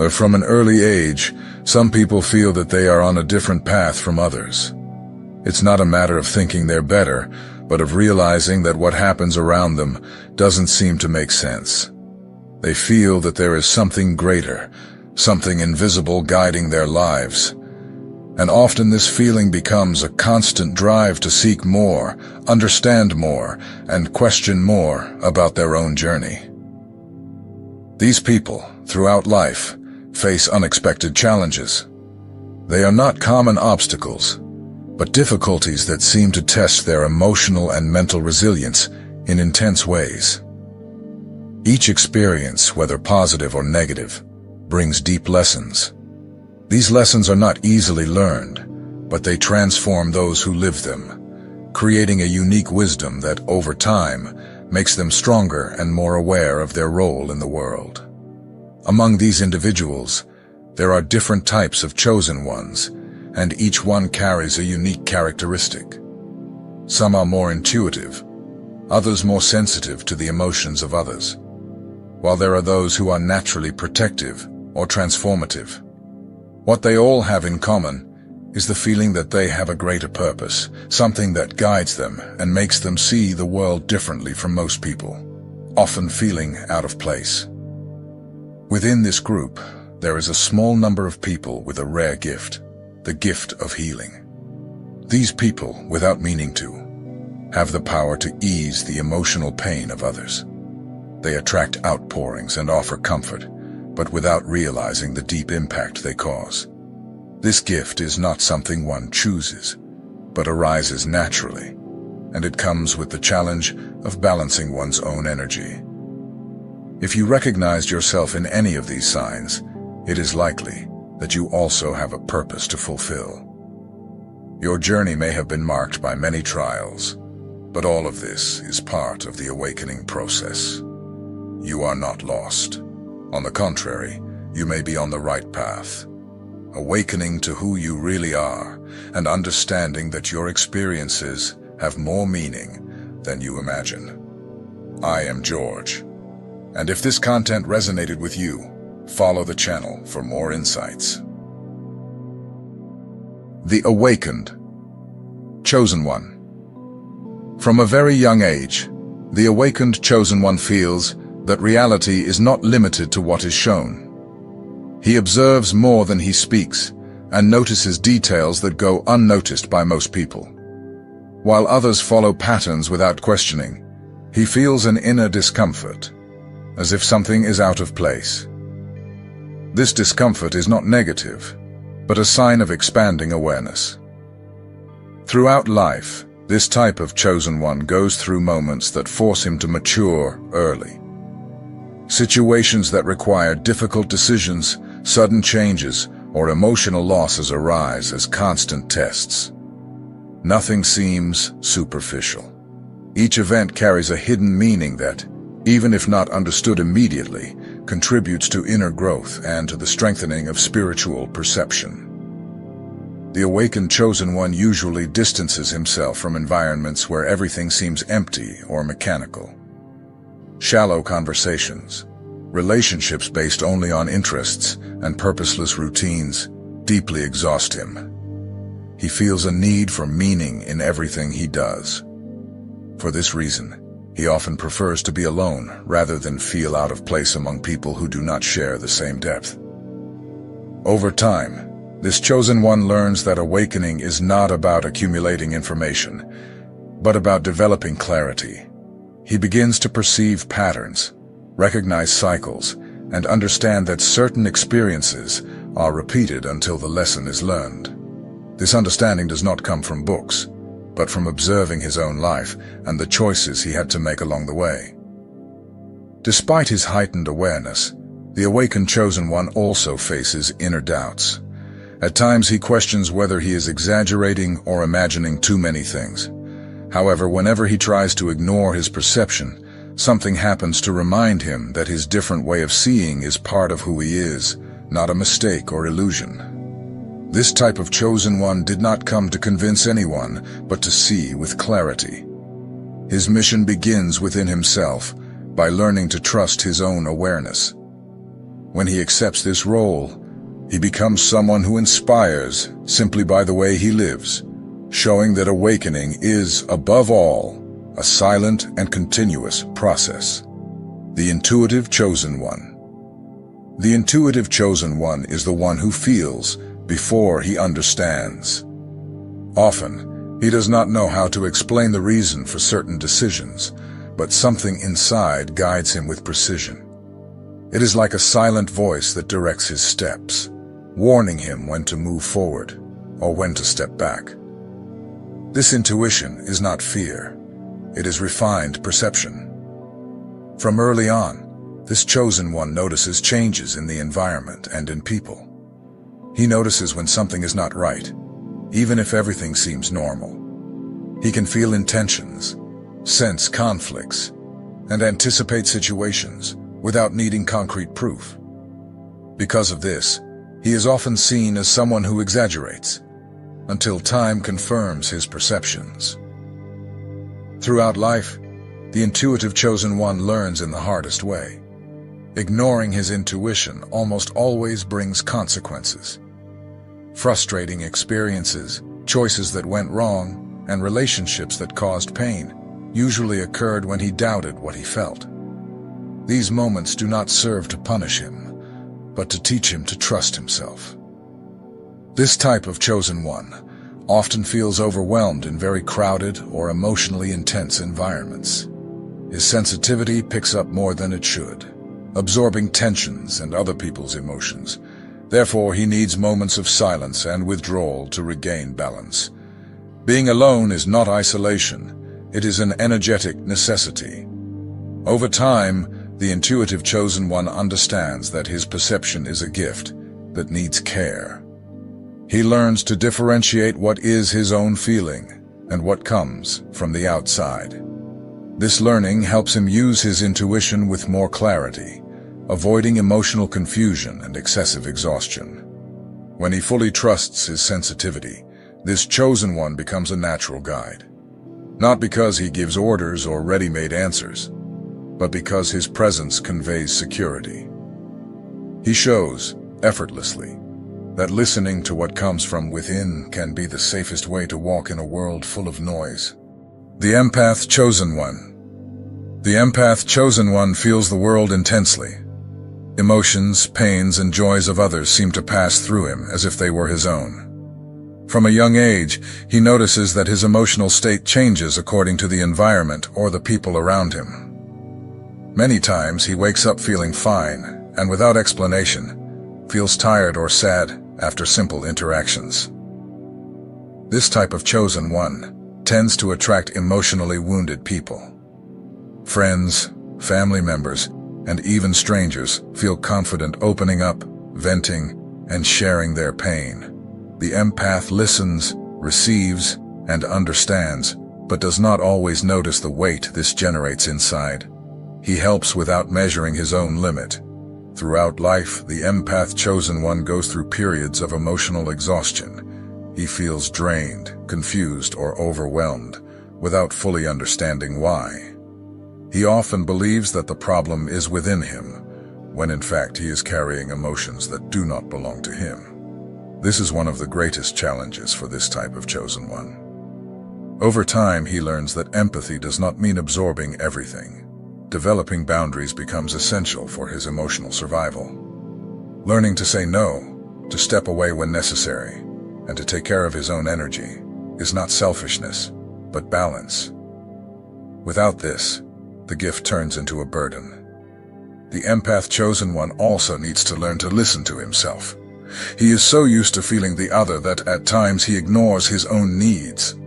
From an early age, some people feel that they are on a different path from others. It's not a matter of thinking they're better, but of realizing that what happens around them doesn't seem to make sense. They feel that there is something greater, something invisible guiding their lives. And often this feeling becomes a constant drive to seek more, understand more, and question more about their own journey. These people, throughout life, face unexpected challenges. They are not common obstacles, but difficulties that seem to test their emotional and mental resilience in intense ways. Each experience, whether positive or negative, brings deep lessons. These lessons are not easily learned, but they transform those who live them, creating a unique wisdom that, over time, makes them stronger and more aware of their role in the world. Among these individuals, there are different types of chosen ones, and each one carries a unique characteristic. Some are more intuitive, others more sensitive to the emotions of others, while there are those who are naturally protective or transformative. What they all have in common is the feeling that they have a greater purpose, something that guides them and makes them see the world differently from most people, often feeling out of place. Within this group, there is a small number of people with a rare gift, the gift of healing. These people, without meaning to, have the power to ease the emotional pain of others. They attract outpourings and offer comfort, but without realizing the deep impact they cause. This gift is not something one chooses, but arises naturally, and it comes with the challenge of balancing one's own energy. If you recognized yourself in any of these signs, it is likely that you also have a purpose to fulfill. Your journey may have been marked by many trials, but all of this is part of the awakening process. You are not lost. On the contrary, you may be on the right path, awakening to who you really are and understanding that your experiences have more meaning than you imagine. I am George, and if this content resonated with you, follow the channel for more insights. The Awakened, Chosen One. From a very young age, the awakened chosen one feels that reality is not limited to what is shown. He observes more than he speaks and notices details that go unnoticed by most people. While others follow patterns without questioning, he feels an inner discomfort, as if something is out of place. This discomfort is not negative, but a sign of expanding awareness. Throughout life, this type of chosen one goes through moments that force him to mature early. Situations that require difficult decisions, sudden changes, or emotional losses arise as constant tests. Nothing seems superficial. Each event carries a hidden meaning that, even if not understood immediately, contributes to inner growth and to the strengthening of spiritual perception. The awakened chosen one usually distances himself from environments where everything seems empty or mechanical. Shallow conversations, relationships based only on interests, and purposeless routines deeply exhaust him. He feels a need for meaning in everything he does. For this reason, he often prefers to be alone rather than feel out of place among people who do not share the same depth. Over time, this chosen one learns that awakening is not about accumulating information, but about developing clarity. He begins to perceive patterns, recognize cycles, and understand that certain experiences are repeated until the lesson is learned. This understanding does not come from books, but from observing his own life and the choices he had to make along the way. Despite his heightened awareness, the awakened chosen one also faces inner doubts. At times he questions whether he is exaggerating or imagining too many things. However, whenever he tries to ignore his perception, something happens to remind him that his different way of seeing is part of who he is, not a mistake or illusion. This type of chosen one did not come to convince anyone, but to see with clarity. His mission begins within himself, by learning to trust his own awareness. When he accepts this role, he becomes someone who inspires simply by the way he lives, showing that awakening is, above all, a silent and continuous process. The intuitive chosen one. The intuitive chosen one is the one who feels before he understands. Often, he does not know how to explain the reason for certain decisions, but something inside guides him with precision. It is like a silent voice that directs his steps, warning him when to move forward or when to step back. This intuition is not fear. It is refined perception. From early on, this chosen one notices changes in the environment and in people. He notices when something is not right, even if everything seems normal. He can feel intentions, sense conflicts, and anticipate situations without needing concrete proof. Because of this, he is often seen as someone who exaggerates, until time confirms his perceptions. Throughout life, the intuitive chosen one learns in the hardest way. Ignoring his intuition almost always brings consequences. Frustrating experiences, choices that went wrong, and relationships that caused pain usually occurred when he doubted what he felt. These moments do not serve to punish him, but to teach him to trust himself. This type of chosen one often feels overwhelmed in very crowded or emotionally intense environments. His sensitivity picks up more than it should, absorbing tensions and other people's emotions. Therefore, he needs moments of silence and withdrawal to regain balance. Being alone is not isolation, it is an energetic necessity. Over time, the intuitive chosen one understands that his perception is a gift that needs care. He learns to differentiate what is his own feeling and what comes from the outside. This learning helps him use his intuition with more clarity, avoiding emotional confusion and excessive exhaustion. When he fully trusts his sensitivity, this chosen one becomes a natural guide. Not because he gives orders or ready-made answers, but because his presence conveys security. He shows, effortlessly, that listening to what comes from within can be the safest way to walk in a world full of noise. The empath chosen one. The empath chosen one feels the world intensely. Emotions, pains, and joys of others seem to pass through him as if they were his own. From a young age, he notices that his emotional state changes according to the environment or the people around him. Many times he wakes up feeling fine, and without explanation, feels tired or sad after simple interactions. This type of chosen one tends to attract emotionally wounded people. Friends, family members, and even strangers feel confident opening up, venting, and sharing their pain. The empath listens, receives, and understands, but does not always notice the weight this generates inside. He helps without measuring his own limit. Throughout life, the empath chosen one goes through periods of emotional exhaustion. He feels drained, confused, or overwhelmed, without fully understanding why. He often believes that the problem is within him, when in fact he is carrying emotions that do not belong to him. This is one of the greatest challenges for this type of chosen one. Over time, he learns that empathy does not mean absorbing everything. Developing boundaries becomes essential for his emotional survival. Learning to say no, to step away when necessary, and to take care of his own energy is not selfishness, but balance. Without this, the gift turns into a burden. The empath chosen one also needs to learn to listen to himself. He is so used to feeling the other that at times he ignores his own needs.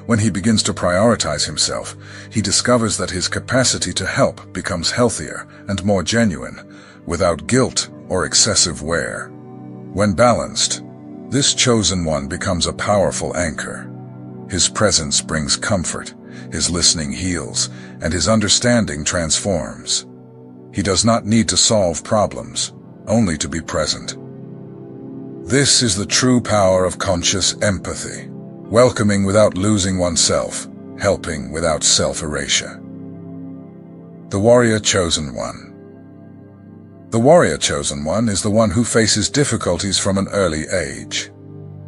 When he begins to prioritize himself, he discovers that his capacity to help becomes healthier and more genuine, without guilt or excessive wear. When balanced, this chosen one becomes a powerful anchor. His presence brings comfort, his listening heals, and his understanding transforms. He does not need to solve problems, only to be present. This is the true power of conscious empathy. Welcoming without losing oneself, helping without self-erasure. The warrior chosen one. The warrior chosen one is the one who faces difficulties from an early age.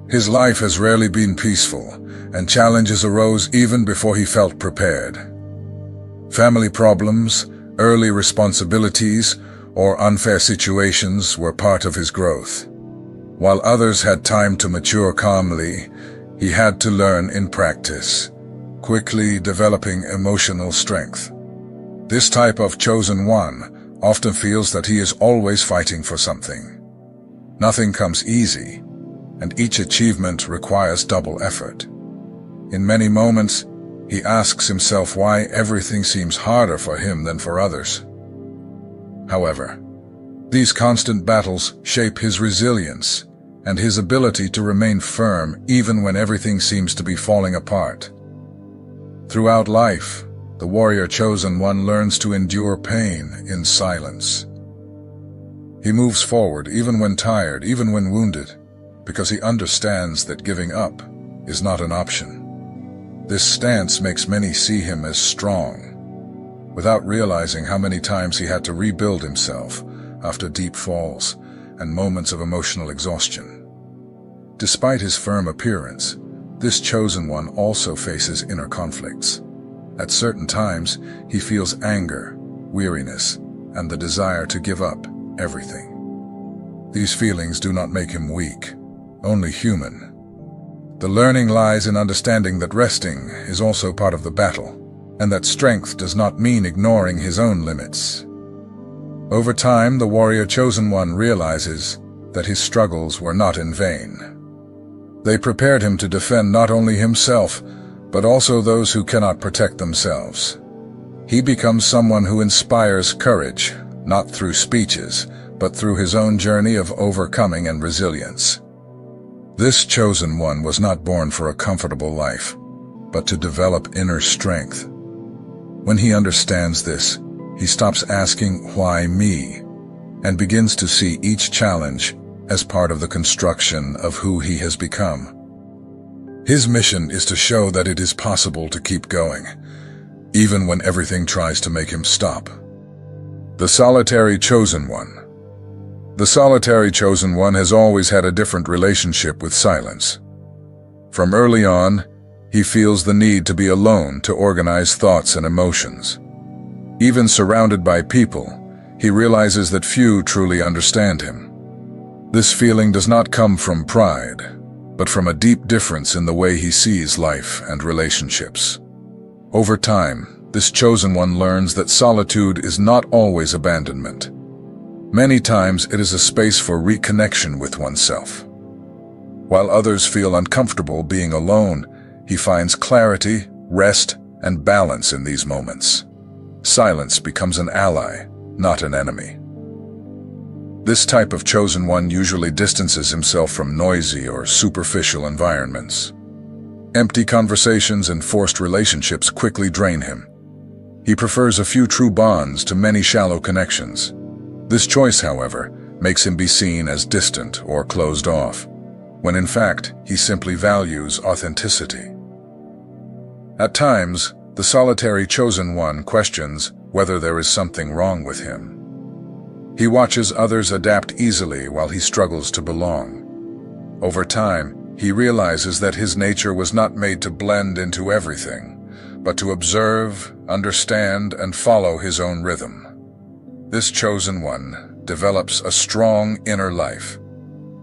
His life has rarely been peaceful, and challenges arose even before he felt prepared. Family problems, early responsibilities, or unfair situations were part of his growth. While others had time to mature calmly, he had to learn in practice, quickly developing emotional strength. This type of chosen one often feels that he is always fighting for something. Nothing comes easy, and each achievement requires double effort. In many moments, he asks himself why everything seems harder for him than for others. However, these constant battles shape his resilience and his ability to remain firm even when everything seems to be falling apart. Throughout life, the warrior chosen one learns to endure pain in silence. He moves forward even when tired, even when wounded, because he understands that giving up is not an option. This stance makes many see him as strong, without realizing how many times he had to rebuild himself after deep falls and moments of emotional exhaustion. Despite his firm appearance, this chosen one also faces inner conflicts. At certain times, he feels anger, weariness, and the desire to give up everything. These feelings do not make him weak, only human. The learning lies in understanding that resting is also part of the battle, and that strength does not mean ignoring his own limits. Over time, the warrior chosen one realizes that his struggles were not in vain. They prepared him to defend not only himself, but also those who cannot protect themselves. He becomes someone who inspires courage, not through speeches, but through his own journey of overcoming and resilience. This chosen one was not born for a comfortable life, but to develop inner strength. When he understands this, he stops asking, "Why me?" and begins to see each challenge as part of the construction of who he has become. His mission is to show that it is possible to keep going, even when everything tries to make him stop. The solitary chosen one. The solitary chosen one has always had a different relationship with silence. From early on, he feels the need to be alone to organize thoughts and emotions. Even surrounded by people, he realizes that few truly understand him. This feeling does not come from pride, but from a deep difference in the way he sees life and relationships. Over time, this chosen one learns that solitude is not always abandonment. Many times it is a space for reconnection with oneself. While others feel uncomfortable being alone, he finds clarity, rest, and balance in these moments. Silence becomes an ally, not an enemy. This type of chosen one usually distances himself from noisy or superficial environments. Empty conversations and forced relationships quickly drain him. He prefers a few true bonds to many shallow connections. This choice, however, makes him be seen as distant or closed off, when in fact he simply values authenticity. At times, the solitary chosen one questions whether there is something wrong with him. He watches others adapt easily while he struggles to belong. Over time, he realizes that his nature was not made to blend into everything, but to observe, understand, and follow his own rhythm. This chosen one develops a strong inner life.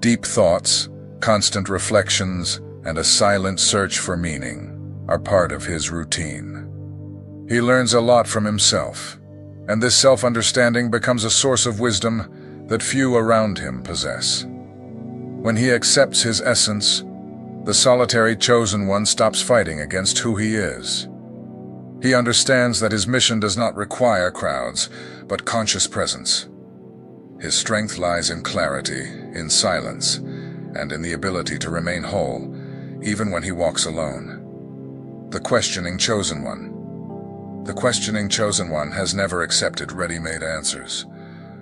Deep thoughts, constant reflections, and a silent search for meaning are part of his routine. He learns a lot from himself, and this self-understanding becomes a source of wisdom that few around him possess. When he accepts his essence, the solitary chosen one stops fighting against who he is. He understands that his mission does not require crowds, but conscious presence. His strength lies in clarity, in silence, and in the ability to remain whole, even when he walks alone. The questioning chosen one. The questioning chosen one has never accepted ready-made answers.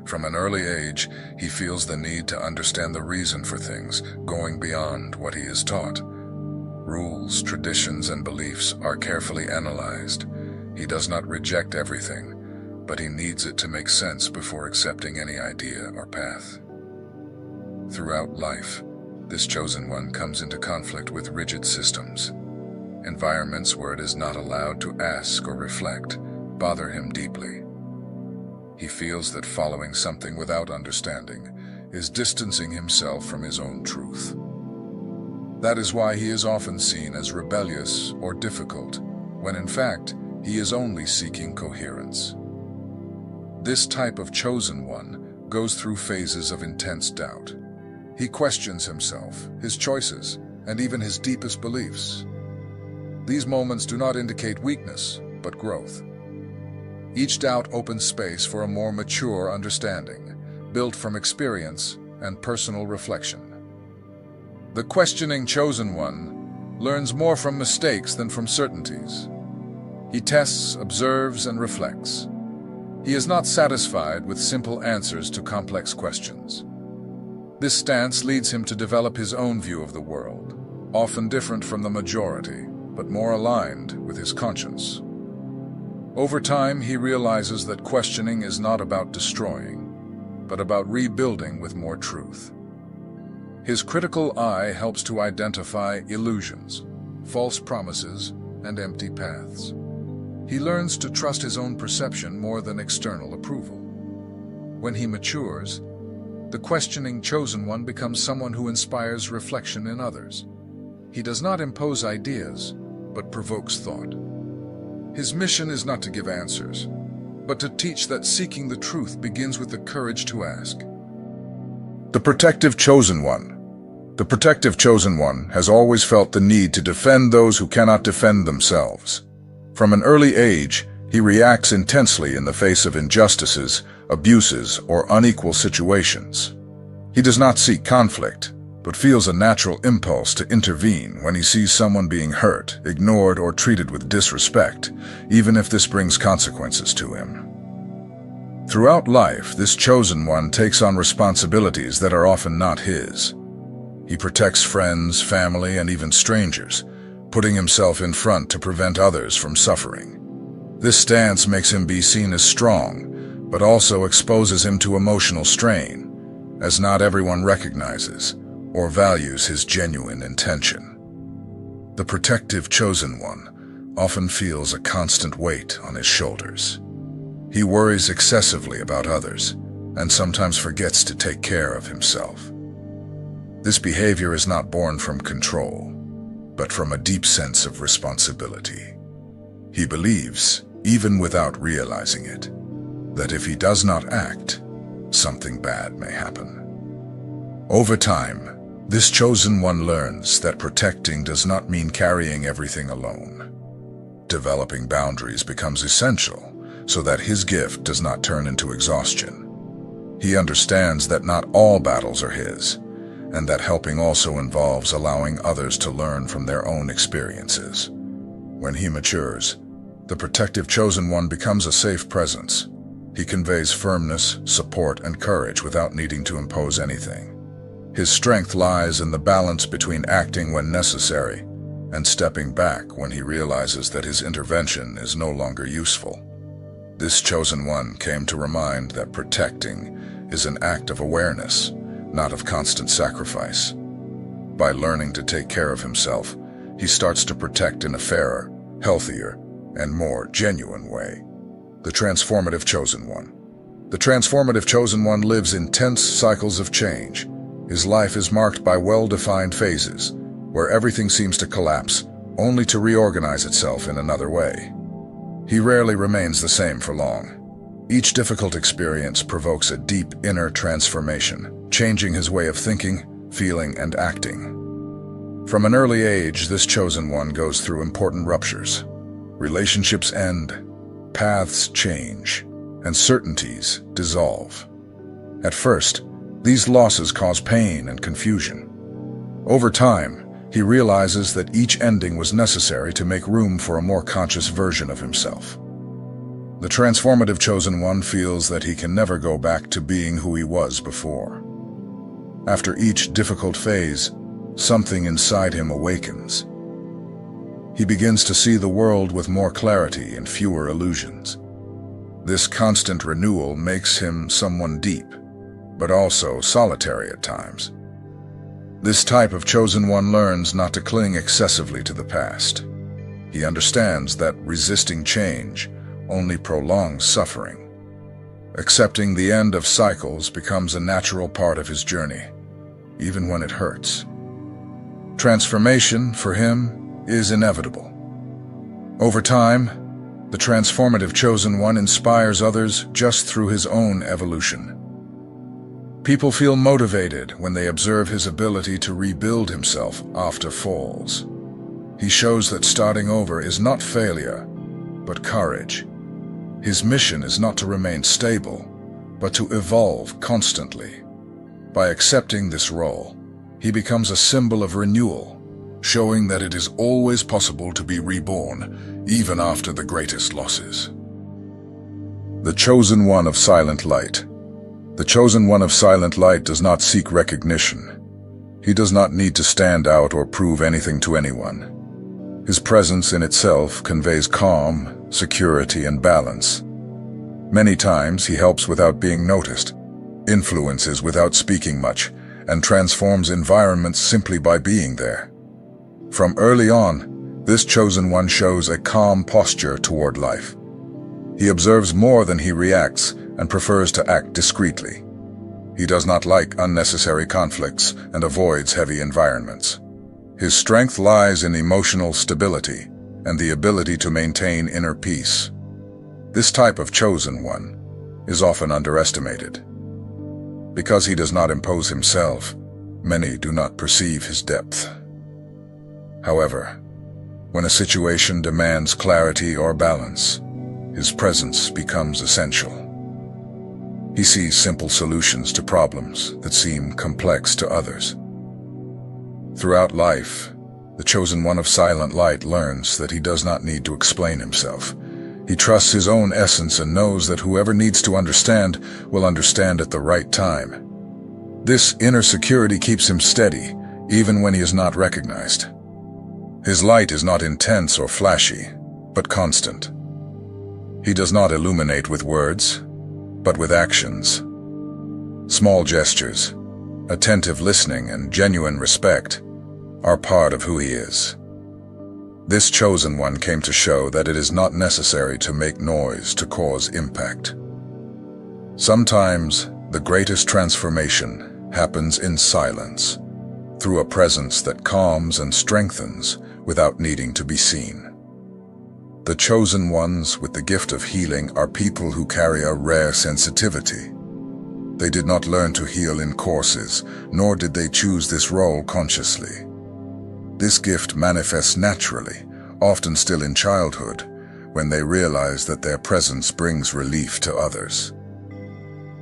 From an early age, he feels the need to understand the reason for things, going beyond what he is taught. Rules, traditions, and beliefs are carefully analyzed. He does not reject everything, but he needs it to make sense before accepting any idea or path. Throughout life, this chosen one comes into conflict with rigid systems. Environments where it is not allowed to ask or reflect bother him deeply. He feels that following something without understanding is distancing himself from his own truth. That is why he is often seen as rebellious or difficult, when in fact he is only seeking coherence. This type of chosen one goes through phases of intense doubt. He questions himself, his choices, and even his deepest beliefs. These moments do not indicate weakness, but growth. Each doubt opens space for a more mature understanding, built from experience and personal reflection. The questioning chosen one learns more from mistakes than from certainties. He tests, observes, and reflects. He is not satisfied with simple answers to complex questions. This stance leads him to develop his own view of the world, often different from the majority, but more aligned with his conscience. Over time, he realizes that questioning is not about destroying, but about rebuilding with more truth. His critical eye helps to identify illusions, false promises, and empty paths. He learns to trust his own perception more than external approval. When he matures, the questioning chosen one becomes someone who inspires reflection in others. He does not impose ideas, but provokes thought. His mission is not to give answers, but to teach that seeking the truth begins with the courage to ask. The protective chosen one. The protective chosen one has always felt the need to defend those who cannot defend themselves. From an early age, he reacts intensely in the face of injustices, abuses, or unequal situations. He does not seek conflict, but feels a natural impulse to intervene when he sees someone being hurt, ignored, or treated with disrespect, even if this brings consequences to him. Throughout life, this chosen one takes on responsibilities that are often not his. He protects friends, family, and even strangers, putting himself in front to prevent others from suffering. This stance makes him be seen as strong, but also exposes him to emotional strain, as not everyone recognizes or values his genuine intention. The protective chosen one often feels a constant weight on his shoulders. He worries excessively about others and sometimes forgets to take care of himself. This behavior is not born from control, but from a deep sense of responsibility. He believes, even without realizing it, that if he does not act, something bad may happen. Over time, this chosen one learns that protecting does not mean carrying everything alone. Developing boundaries becomes essential so that his gift does not turn into exhaustion. He understands that not all battles are his, and that helping also involves allowing others to learn from their own experiences. When he matures, the protective chosen one becomes a safe presence. He conveys firmness, support, and courage without needing to impose anything. His strength lies in the balance between acting when necessary and stepping back when he realizes that his intervention is no longer useful. This chosen one came to remind that protecting is an act of awareness, not of constant sacrifice. By learning to take care of himself, he starts to protect in a fairer, healthier, and more genuine way. The transformative chosen one. The transformative chosen one lives intense cycles of change. His life is marked by well-defined phases, where everything seems to collapse, only to reorganize itself in another way. He rarely remains the same for long. Each difficult experience provokes a deep inner transformation, changing his way of thinking, feeling, and acting. From an early age, this chosen one goes through important ruptures. Relationships end, paths change, and certainties dissolve. At first, these losses cause pain and confusion. Over time, he realizes that each ending was necessary to make room for a more conscious version of himself. The transformative chosen one feels that he can never go back to being who he was before. After each difficult phase, something inside him awakens. He begins to see the world with more clarity and fewer illusions. This constant renewal makes him someone deep, but also solitary at times. This type of chosen one learns not to cling excessively to the past. He understands that resisting change only prolongs suffering. Accepting the end of cycles becomes a natural part of his journey, even when it hurts. Transformation, for him, is inevitable. Over time, the transformative chosen one inspires others just through his own evolution. People feel motivated when they observe his ability to rebuild himself after falls. He shows that starting over is not failure, but courage. His mission is not to remain stable, but to evolve constantly. By accepting this role, he becomes a symbol of renewal, showing that it is always possible to be reborn, even after the greatest losses. The chosen one of silent light. The chosen one of silent light does not seek recognition. He does not need to stand out or prove anything to anyone. His presence in itself conveys calm, security, and balance. Many times he helps without being noticed, influences without speaking much, and transforms environments simply by being there. From early on, this chosen one shows a calm posture toward life. He observes more than he reacts and prefers to act discreetly. He does not like unnecessary conflicts and avoids heavy environments. His strength lies in emotional stability and the ability to maintain inner peace. This type of chosen one is often underestimated. Because he does not impose himself, many do not perceive his depth. However, when a situation demands clarity or balance, his presence becomes essential. He sees simple solutions to problems that seem complex to others. Throughout life, the chosen one of silent light learns that he does not need to explain himself. He trusts his own essence and knows that whoever needs to understand will understand at the right time. This inner security keeps him steady, even when he is not recognized. His light is not intense or flashy, but constant. He does not illuminate with words, but with actions. Small gestures, attentive listening, and genuine respect are part of who he is. This chosen one came to show that it is not necessary to make noise to cause impact. Sometimes, the greatest transformation happens in silence, through a presence that calms and strengthens without needing to be seen. The chosen ones with the gift of healing are people who carry a rare sensitivity. They did not learn to heal in courses, nor did they choose this role consciously. This gift manifests naturally, often still in childhood, when they realize that their presence brings relief to others.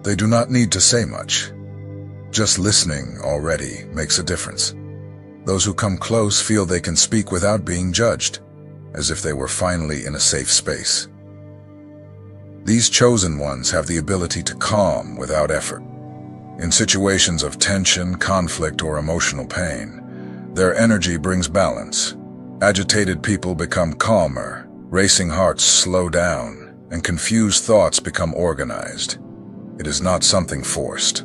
They do not need to say much. Just listening already makes a difference. Those who come close feel they can speak without being judged, as if they were finally in a safe space. These chosen ones have the ability to calm without effort. In situations of tension, conflict, or emotional pain, their energy brings balance. Agitated people become calmer, racing hearts slow down, and confused thoughts become organized. It is not something forced.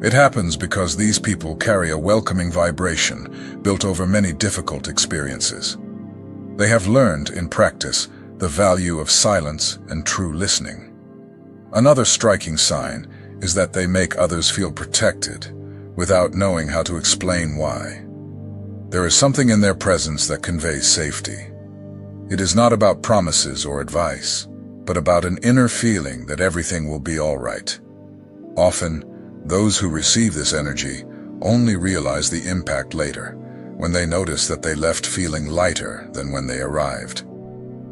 It happens because these people carry a welcoming vibration built over many difficult experiences. They have learned in practice the value of silence and true listening. Another striking sign is that they make others feel protected without knowing how to explain why. There is something in their presence that conveys safety. It is not about promises or advice, but about an inner feeling that everything will be all right. Often, those who receive this energy only realize the impact later, when they notice that they left feeling lighter than when they arrived.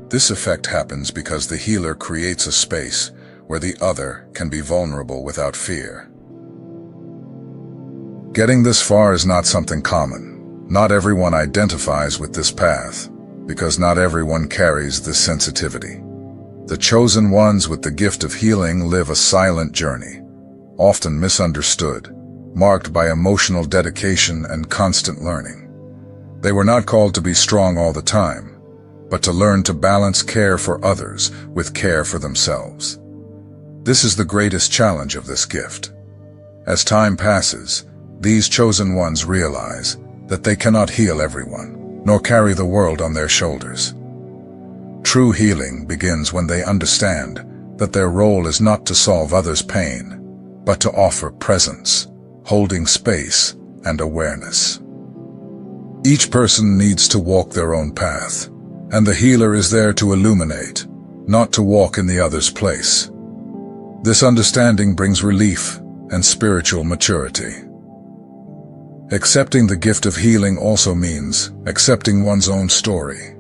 This effect happens because the healer creates a space where the other can be vulnerable without fear. Getting this far is not something common. Not everyone identifies with this path, because not everyone carries this sensitivity. The chosen ones with the gift of healing live a silent journey, often misunderstood, marked by emotional dedication and constant learning. They were not called to be strong all the time, but to learn to balance care for others with care for themselves. This is the greatest challenge of this gift. As time passes, these chosen ones realize that they cannot heal everyone, nor carry the world on their shoulders. True healing begins when they understand that their role is not to solve others' pain, but to offer presence, holding space, and awareness. Each person needs to walk their own path, and the healer is there to illuminate, not to walk in the other's place. This understanding brings relief and spiritual maturity. Accepting the gift of healing also means accepting one's own story.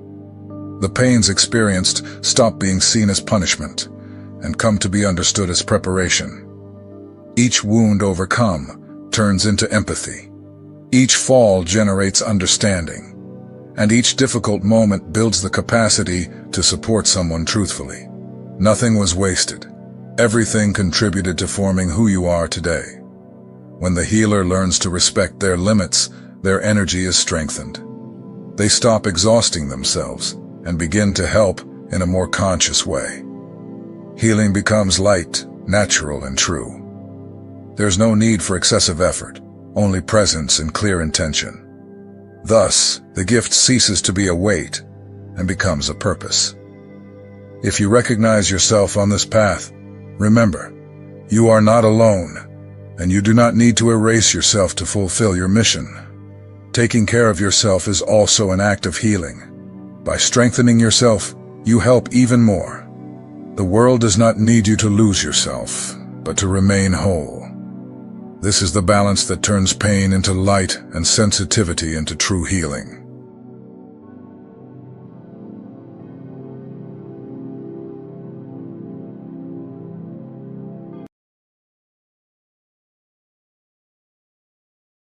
The pains experienced stop being seen as punishment and come to be understood as preparation. Each wound overcome turns into empathy. Each fall generates understanding, and each difficult moment builds the capacity to support someone truthfully. Nothing was wasted. Everything contributed to forming who you are today. When the healer learns to respect their limits, their energy is strengthened. They stop exhausting themselves and begin to help in a more conscious way. Healing becomes light, natural, and true. There's no need for excessive effort, only presence and clear intention. Thus, the gift ceases to be a weight and becomes a purpose. If you recognize yourself on this path, remember, you are not alone, and you do not need to erase yourself to fulfill your mission. Taking care of yourself is also an act of healing. By strengthening yourself, you help even more. The world does not need you to lose yourself, but to remain whole. This is the balance that turns pain into light and sensitivity into true healing.